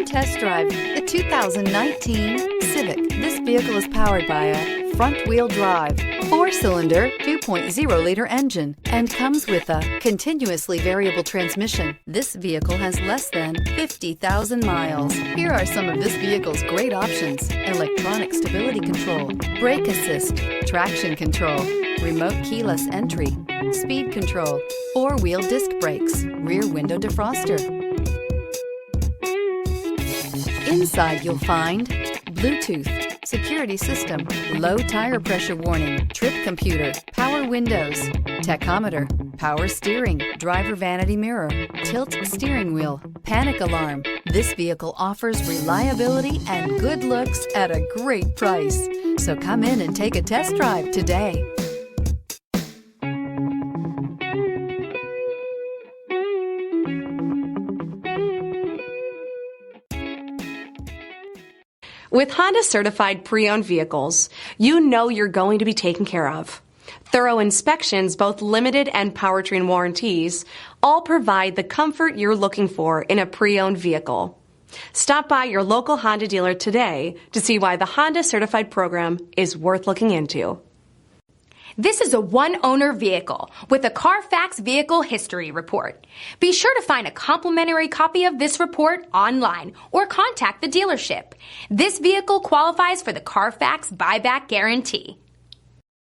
test drive the 2019 Civic. This vehicle is powered by a front-wheel drive, 4-cylinder, 2.0-liter engine, and comes with a continuously variable transmission. This vehicle has less than 50,000 miles. Here are some of this vehicle's great options: electronic stability control, brake assist, traction control, remote keyless entry, speed control, 4-wheel disc brakes, rear window defroster. Inside you'll find Bluetooth, security system, low tire pressure warning, trip computer, power windows, tachometer, power steering, driver vanity mirror, tilt steering wheel, panic alarm. This vehicle offers reliability and good looks at a great price. So come in and take a test drive today. With Honda certified pre-owned vehicles, you know you're going to be taken care of. Thorough inspections, both limited and powertrain warranties, all provide the comfort you're looking for in a pre-owned vehicle. Stop by your local Honda dealer today to see why the Honda certified program is worth looking into. This is a one-owner vehicle with a CARFAX Vehicle History Report. Be sure to find a complimentary copy of this report online or contact the dealership. This vehicle qualifies for the CARFAX Buyback Guarantee.